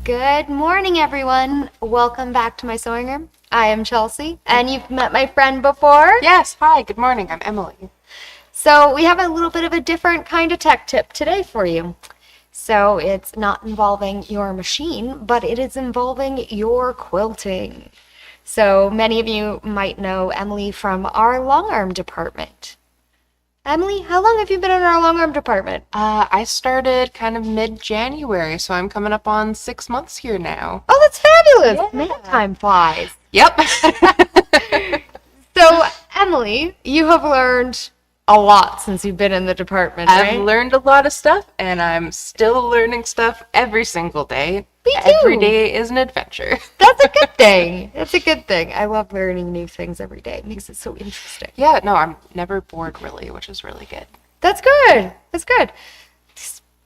Good morning, everyone. Welcome back to my sewing room. I am Chelsea, and you've met my friend before. Yes, hi, good morning. I'm Emily. So we have a little bit of a different kind of tech tip today for you. So it's not involving your machine, but it is involving your quilting. So many of you might know Emily from our long arm department. Emily, how long have you been in our long arm department? I started kind of mid-January, so I'm coming up on 6 months here now. Oh, that's fabulous. Yeah. Man, time flies. Yep. So, Emily, you have learned a lot since you've been in the department, right? I've learned a lot of stuff, and I'm still learning stuff every single day. Me too. Every day is an adventure. That's a good thing. That's a good thing. I love learning new things every day. It makes it so interesting. Yeah, no, I'm never bored, really, which is really good. That's good. That's good.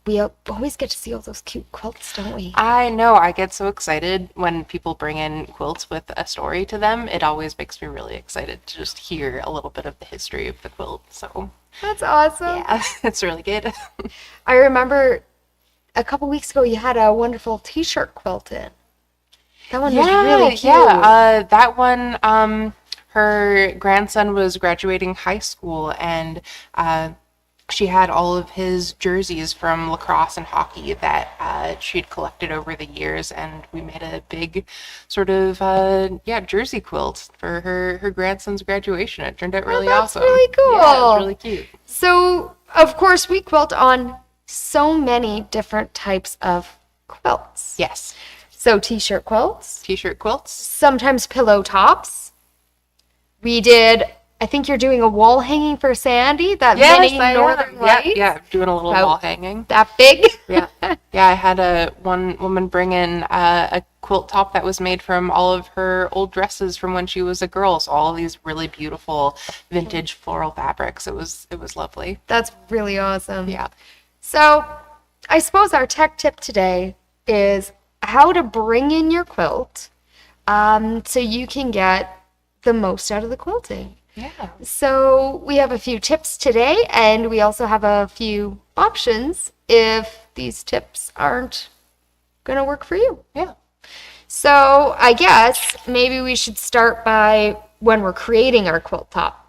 We always get to see all those cute quilts, don't we? I know, I get so excited when people bring in quilts with a story to them. It always makes me really excited to just hear a little bit of the history of the quilt. So, That's awesome. yeah, it's really good. I remember a couple weeks ago you had a wonderful t-shirt quilt in. That one was really cute. Yeah, that one, her grandson was graduating high school, and she had all of his jerseys from lacrosse and hockey that she'd collected over the years, and we made a big sort of jersey quilt for her grandson's graduation. It turned out really that's awesome. really cool. Yeah, it was really cute. So, of course, we quilt on so many different types of quilts. Yes. So, t-shirt quilts, T-shirt quilts. sometimes pillow tops. We did, I think you're doing a wall hanging for Sandy, that mini Northern Lights. Yeah, doing a little About wall hanging. That big. Yeah, I had one woman bring in a quilt top that was made from all of her old dresses from when she was a girl. So all of these really beautiful vintage floral fabrics. It was lovely. That's really awesome. Yeah. So, I suppose our tech tip today is how to bring in your quilt so you can get the most out of the quilting. Yeah. So we have a few tips today, and we also have a few options if these tips aren't going to work for you. Yeah. So I guess maybe we should start by when we're creating our quilt top.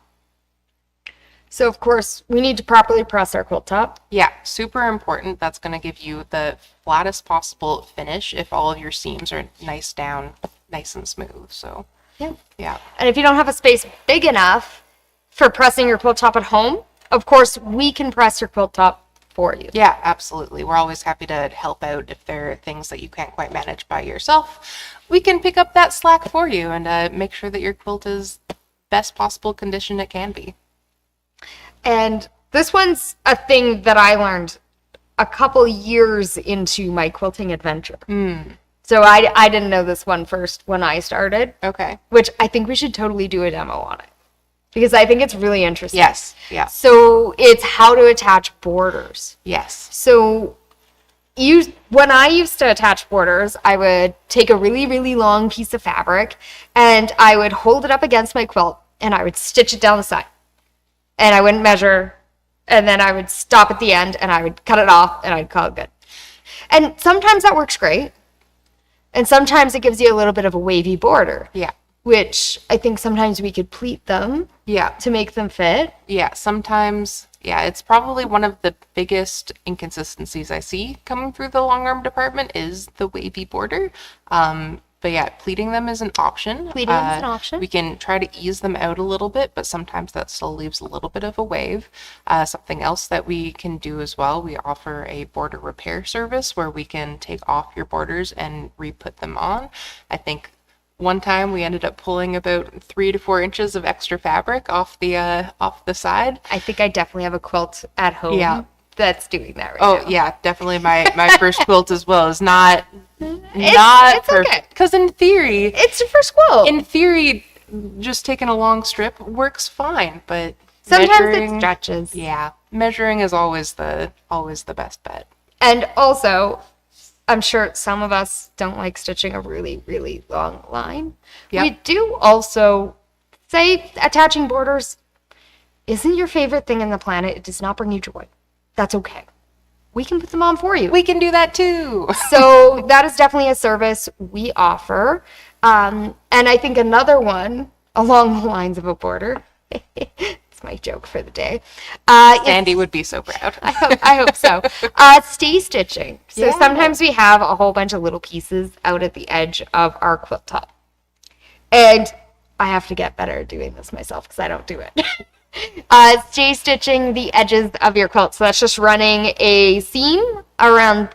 So of course, we need to properly press our quilt top. Yeah, super important. That's going to give you the flattest possible finish if all of your seams are nice down, nice and smooth. So, yeah. And if you don't have a space big enough for pressing your quilt top at home, of course, we can press your quilt top for you. Yeah, absolutely. We're always happy to help out if there are things that you can't quite manage by yourself. We can pick up that slack for you and make sure that your quilt is best possible condition it can be. And this one's a thing that I learned a couple years into my quilting adventure. So I didn't know this one first when I started. Okay. Which I think we should totally do a demo on it. Because I think it's really interesting. Yes. Yeah. So it's how to attach borders. Yes. So when I used to attach borders, I would take a really, really long piece of fabric and I would hold it up against my quilt and I would stitch it down the side. And I wouldn't measure, and then I would stop at the end and I would cut it off and I'd call it good. And sometimes that works great. And sometimes it gives you a little bit of a wavy border. Yeah. Which I think sometimes we could pleat them. Yeah. To make them fit. Yeah. Sometimes, it's probably one of the biggest inconsistencies I see coming through the long arm department is the wavy border. But yeah, pleating them is an option. Pleating them is an option. We can try to ease them out a little bit, but sometimes that still leaves a little bit of a wave. Something else that we can do as well, we offer a border repair service where we can take off your borders and re-put them on. I think one time we ended up pulling about 3 to 4 inches of extra fabric off the side. I think I definitely have a quilt at home. Yeah. That's doing that right now. Oh yeah, definitely my first quilt as well is not It's perfect. okay. Because in theory, It's your first quilt. just taking a long strip works fine, but Sometimes measuring, it stretches. Yeah, measuring is always the best bet. And also, I'm sure some of us don't like stitching a really, really long line. Yep. We do also say attaching borders isn't your favorite thing in the planet. It does not bring you joy. That's okay. we can put them on for you. We can do that too. So that is definitely a service we offer. And I think another one along the lines of a border, it's my joke for the day. Sandy would be so proud. I hope so. Stay stitching. So sometimes we have a whole bunch of little pieces out at the edge of our quilt top. And I have to get better at doing this myself because I don't do it. Stay stitching the edges of your quilt. So that's just running a seam around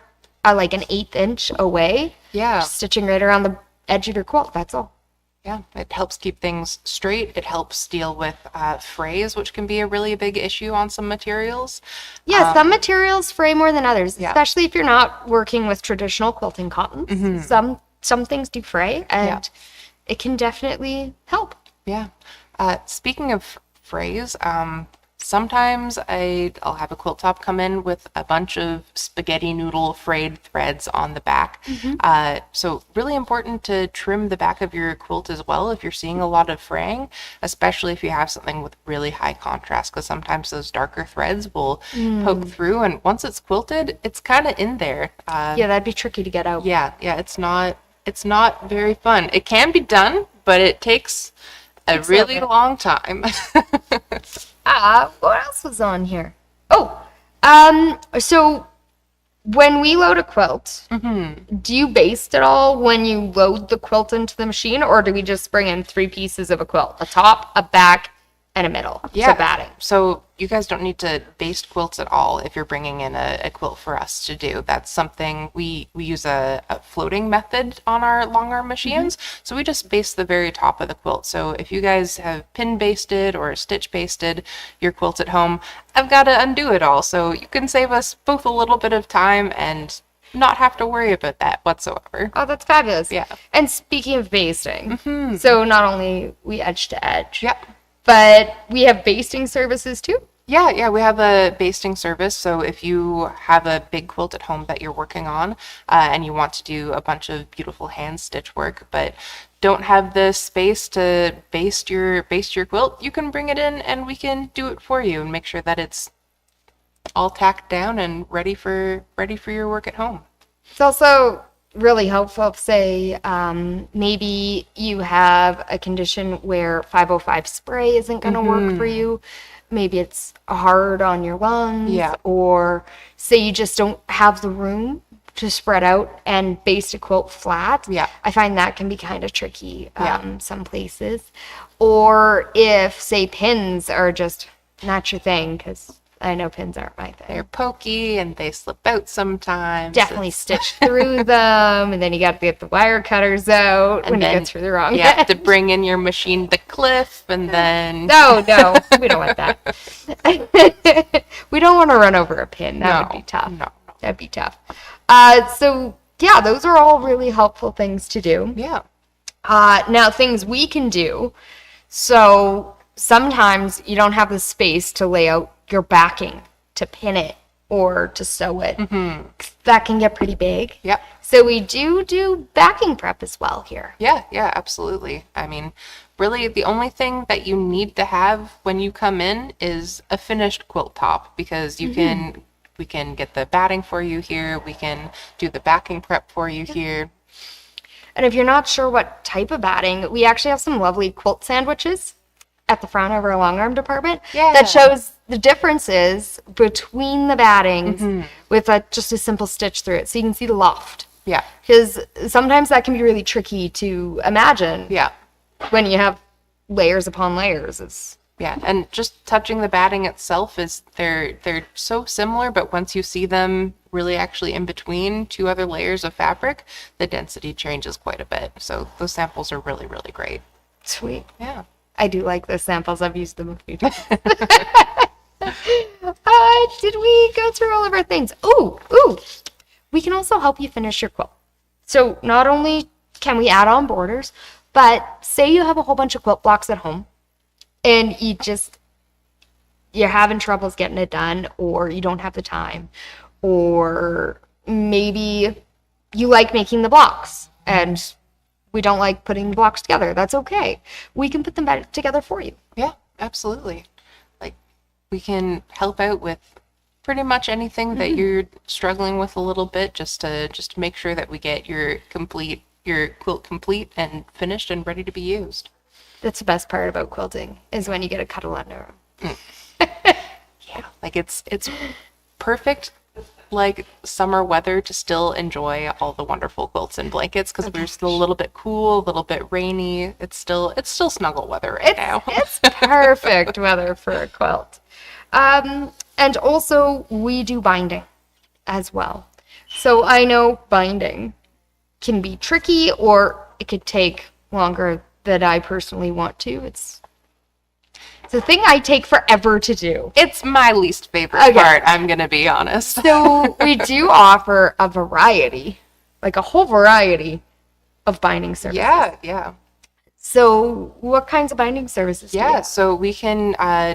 like an 1/8 inch away. Yeah. Just stitching right around the edge of your quilt. That's all. Yeah, it helps keep things straight. It helps deal with frays, which can be a really big issue on some materials. Yeah, some materials fray more than others, Yeah. especially if you're not working with traditional quilting cottons. Some things do fray, and it can definitely help. Yeah. Speaking of frays, sometimes I'll have a quilt top come in with a bunch of spaghetti noodle frayed threads on the back. So really important to trim the back of your quilt as well if you're seeing a lot of fraying, especially if you have something with really high contrast, because sometimes those darker threads will poke through, and once it's quilted, it's kind of in there. Yeah, that'd be tricky to get out. Yeah, it's not very fun. It can be done, but it takes a really long time. What else was on here? Oh, so when we load a quilt, do you baste it all when you load the quilt into the machine, or do we just bring in 3 pieces of a quilt? A top, a back, and a middle. Yeah. So batting. So you guys don't need to baste quilts at all if you're bringing in a quilt for us to do. That's something we use a floating method on our long arm machines. So we just baste the very top of the quilt. So if you guys have pin basted or stitch basted your quilt at home, I've got to undo it all. So you can save us both a little bit of time and not have to worry about that whatsoever. Oh, that's fabulous. Yeah. And speaking of basting, so not only we edge to edge, Yeah. but we have basting services too. Yeah, we have a basting service. So if you have a big quilt at home that you're working on and you want to do a bunch of beautiful hand stitch work, but don't have the space to baste your quilt, you can bring it in and we can do it for you and make sure that it's all tacked down and ready for your work at home. It's also really helpful if, say, maybe you have a condition where 505 spray isn't going to work for you. Maybe it's hard on your lungs. Yeah. Or say you just don't have the room to spread out and baste a quilt flat. Yeah. I find that can be kind of tricky some places. Or if, say, pins are just not your thing, because I know pins aren't my thing. They're pokey and they slip out sometimes. Definitely stitch through them, and then you got to get the wire cutters out when you go through the wrong You have to bring in your machine the cliff, and then No, we don't want that. We don't want to run over a pin. That would be tough. No. That'd be tough. So yeah, those are all really helpful things to do. Yeah. Now things we can do. So sometimes you don't have the space to lay out your backing, to pin it, or to sew it. That can get pretty big. Yep. So we do backing prep as well here. Yeah, absolutely. I mean, really the only thing that you need to have when you come in is a finished quilt top, because we can get the batting for you here, we can do the backing prep for you here. And if you're not sure what type of batting, we actually have some lovely quilt sandwiches at the front of our long arm department that shows the differences between the battings with just a simple stitch through it, so you can see the loft. Yeah. Because sometimes that can be really tricky to imagine. Yeah. When you have layers upon layers. Yeah, and just touching the batting itself is they're so similar, but once you see them really actually in between 2 other layers of fabric, the density changes quite a bit. So those samples are really, really great. Sweet. Yeah. I do like the samples. I've used them a few times. Did we go through all of our things? Ooh. We can also help you finish your quilt. So not only can we add on borders, but say you have a whole bunch of quilt blocks at home and you're having troubles getting it done, or you don't have the time, or maybe you like making the blocks and we don't like putting the blocks together. That's okay. We can put them back together for you. Yeah, absolutely. Like, we can help out with pretty much anything that you're struggling with a little bit, just to make sure that we get your quilt complete and finished and ready to be used. That's the best part about quilting, is when you get a cuddle under them. Yeah, like it's perfect, like summer weather, to still enjoy all the wonderful quilts and blankets, because we're still a little bit cool, a little bit rainy. It's still snuggle weather right now. It's perfect weather for a quilt. And also, we do binding as well. So I know binding can be tricky, or it could take longer than I personally want to. It's a thing I take forever to do. It's my least favorite part, I'm going to be honest. So we do offer a variety, like a whole variety of binding services. Yeah. So what kinds of binding services do you have? So we can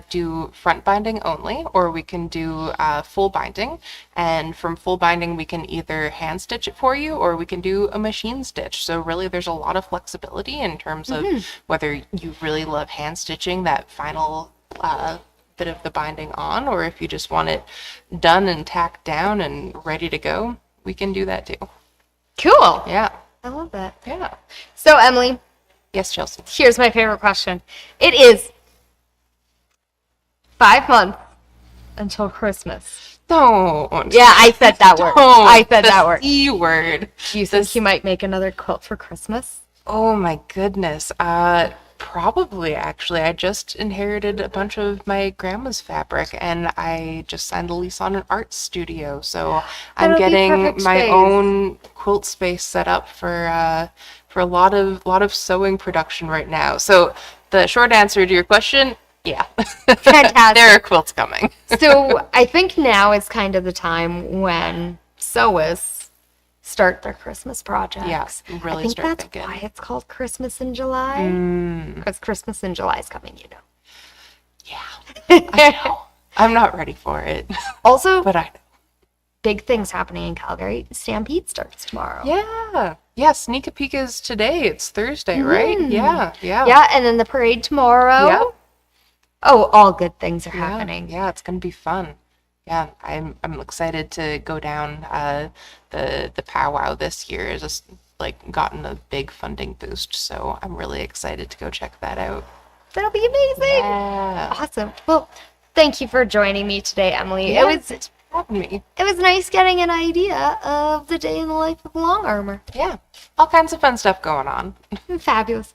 do front binding only, or we can do full binding. And from full binding, we can either hand stitch it for you, or we can do a machine stitch. So really, there's a lot of flexibility in terms of whether you really love hand stitching that final bit of the binding on, or if you just want it done and tacked down and ready to go, we can do that too. Cool. Yeah. I love that. Yeah. So Emily, Yes, Chelsea. here's my favorite question. It is 5 months until Christmas. Don't. Yeah, I said that word. Don't. I said that word. The word. Do you think you might make another quilt for Christmas? Oh my goodness. Probably actually. I just inherited a bunch of my grandma's fabric, and I just signed a lease on an art studio. So I'm That'll be getting perfect my space. own quilt space set up for a lot of sewing production right now. So the short answer to your question, yeah. Fantastic. There are quilts coming. So I think now is kind of the time when sewists start their Christmas projects. Yeah, really I think start that's thinking. why it's called Christmas in July. Because Christmas in July is coming, you know. Yeah. I know. I'm not ready for it. Also, But I know. big things happening in Calgary. Stampede starts tomorrow. Yeah, Sneak a Peek is today. It's Thursday, right? Yeah. Yeah, and then the parade tomorrow. Yeah. Oh, all good things are happening. Yeah, it's gonna be fun. Yeah, I'm excited to go down. The powwow this year has just like gotten a big funding boost, so I'm really excited to go check that out. That'll be amazing. Yeah. Awesome. Well, thank you for joining me today, Emily. Yeah, It thanks for having me. was nice getting an idea of the day in the life of Longarmer. Yeah, all kinds of fun stuff going on. Fabulous.